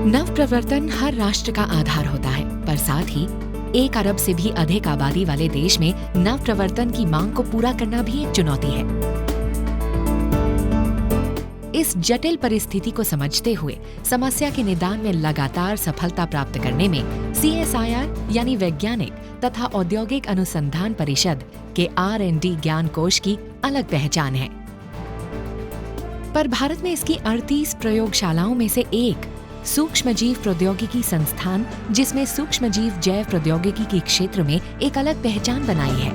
नवप्रवर्तन हर राष्ट्र का आधार होता है, पर साथ ही 1 अरब से भी अधिक आबादी वाले देश में नवप्रवर्तन की मांग को पूरा करना भी एक चुनौती है। इस जटिल परिस्थिति को समझते हुए समस्या के निदान में लगातार सफलता प्राप्त करने में CSIR यानी वैज्ञानिक तथा औद्योगिक अनुसंधान परिषद के R&D ज्ञान कोश की अलग पहचान है। पर भारत में इसकी 38 प्रयोगशालाओं में से एक सूक्ष्मजीव प्रौद्योगिकी संस्थान, जिसमें सूक्ष्मजीव जैव प्रौद्योगिकी के क्षेत्र में एक अलग पहचान बनाई है।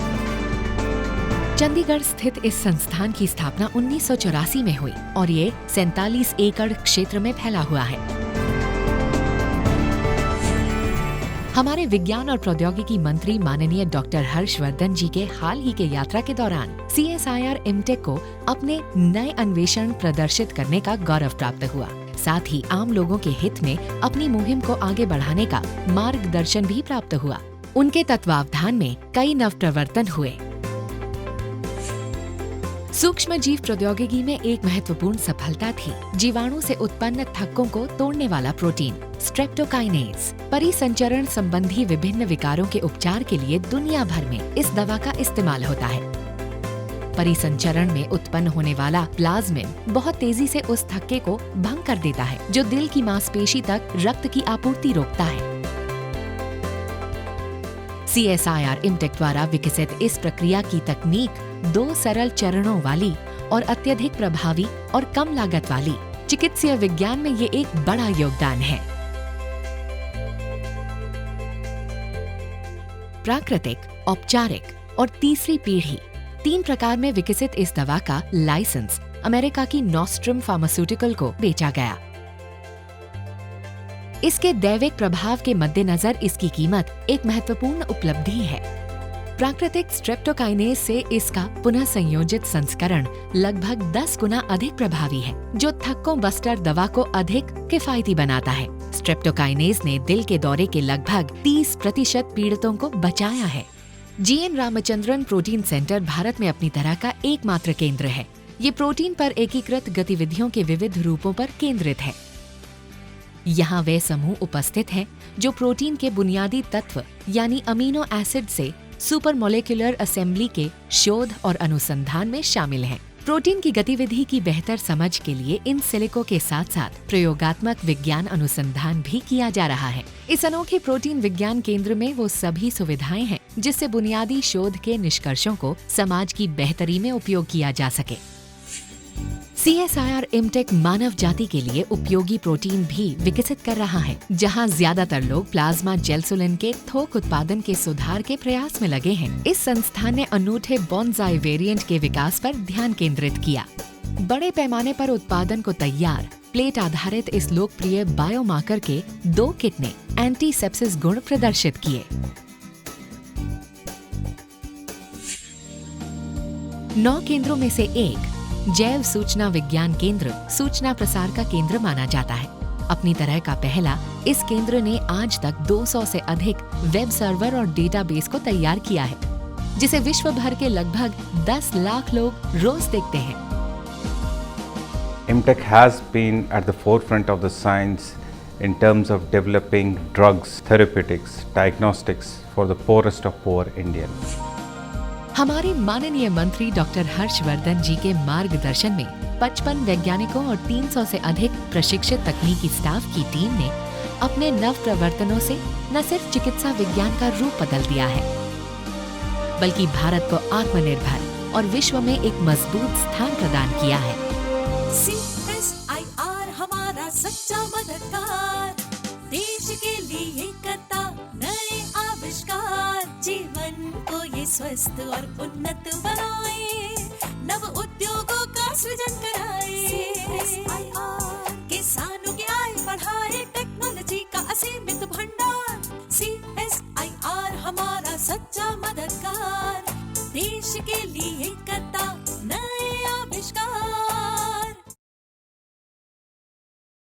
चंडीगढ़ स्थित इस संस्थान की स्थापना 1984 में हुई और ये 47 एकड़ क्षेत्र में फैला हुआ है। हमारे विज्ञान और प्रौद्योगिकी मंत्री माननीय डॉक्टर हर्षवर्धन जी के हाल ही के यात्रा के दौरान CSIR इमटेक को अपने नए अन्वेषण प्रदर्शित करने का गौरव प्राप्त हुआ। साथ ही आम लोगों के हित में अपनी मुहिम को आगे बढ़ाने का मार्गदर्शन भी प्राप्त हुआ। उनके तत्वावधान में कई नवप्रवर्तन हुए। सूक्ष्म जीव प्रौद्योगिकी में एक महत्वपूर्ण सफलता थी जीवाणु से उत्पन्न थक्कों को तोड़ने वाला प्रोटीन स्ट्रेप्टोकाइनेज। परिसंचरण संबंधी विभिन्न विकारों के उपचार के लिए दुनिया भर में इस दवा का इस्तेमाल होता है। परिसंचरण में उत्पन्न होने वाला प्लाज्मिन बहुत तेजी से उस थक्के को भंग कर देता है, जो दिल की मांसपेशी तक रक्त की आपूर्ति रोकता है। CSIR इमटेक द्वारा विकसित इस प्रक्रिया की तकनीक 2 सरल चरणों वाली और अत्यधिक प्रभावी और कम लागत वाली चिकित्सीय विज्ञान में ये एक बड़ा योगदान है। प्राकृतिक, औपचारिक और तीसरी पीढ़ी 3 प्रकार में विकसित इस दवा का लाइसेंस अमेरिका की नॉस्ट्रम फार्मास्यूटिकल को बेचा गया। इसके दैविक प्रभाव के मद्देनजर इसकी कीमत एक महत्वपूर्ण उपलब्धि है। प्राकृतिक स्ट्रेप्टोकाइनेज से इसका पुनः संयोजित संस्करण लगभग 10 गुना अधिक प्रभावी है, जो थक्कों बस्टर दवा को अधिक किफायती बनाता है। स्ट्रेप्टोकाइनेज ने दिल के दौरे के लगभग 30% पीड़ितों को बचाया है। GN Ramachandran protein centre Bharat में अपनी तरह का एकमात्र केंद्र है। ये प्रोटीन पर एकीकृत गतिविधियों के विविध रूपों पर केंद्रित है। यहाँ वे समूह उपस्थित हैं जो प्रोटीन के बुनियादी तत्व यानी अमीनो एसिड से सुपर मोलेकुलर असेंबली के शोध और अनुसंधान में शामिल हैं। प्रोटीन की गतिविधि की बेहतर समझ के लिए इन सिलिको के साथ साथ प्रयोगात्मक विज्ञान अनुसंधान भी किया जा रहा है। इस अनोखे प्रोटीन विज्ञान केंद्र में वो सभी सुविधाएं हैं जिससे बुनियादी शोध के निष्कर्षों को समाज की बेहतरी में उपयोग किया जा सके। CSIR इमटेक मानव जाति के लिए उपयोगी प्रोटीन भी विकसित कर रहा है, जहां ज्यादातर लोग प्लाज्मा जेल्सुलिन के थोक उत्पादन के सुधार के प्रयास में लगे हैं। इस संस्थान ने अनूठे बोनसाई वेरिएंट के विकास पर ध्यान केंद्रित किया। बड़े पैमाने पर उत्पादन को तैयार प्लेट आधारित इस लोकप्रिय बायोमार्कर के 2 किट ने एंटी सेप्सिस गुण प्रदर्शित किए। 9 केंद्रों में से एक जैव सूचना विज्ञान केंद्र सूचना प्रसार का केंद्र माना जाता है। अपनी तरह का पहला इस केंद्र ने आज तक 200 से अधिक वेब सर्वर और डेटाबेस को तैयार किया है, जिसे विश्व भर के लगभग 10 लाख लोग रोज देखते हैं। IMTEC has been at the forefront of the science in terms of developing drugs, therapeutics, diagnostics for the poorest of poor Indians. हमारे माननीय मंत्री डॉक्टर हर्षवर्धन जी के मार्गदर्शन में 55 वैज्ञानिकों और 300 से अधिक प्रशिक्षित तकनीकी स्टाफ की टीम ने अपने नव प्रवर्तनों से न सिर्फ चिकित्सा विज्ञान का रूप बदल दिया है, बल्कि भारत को आत्मनिर्भर और विश्व में एक मजबूत स्थान प्रदान किया है। CSIR हमारा सच्चा मददगार, देश के लिए करता नए आविष्कार, जीवन को ये स्वस्थ और उन्नत बनाए, नव उद्योगों का सृजन कराए, किसानों की आय बढ़ाए, टेक्नोलॉजी का असीमित भंडार। CSIR हमारा सच्चा मददगार, देश के लिए करता नए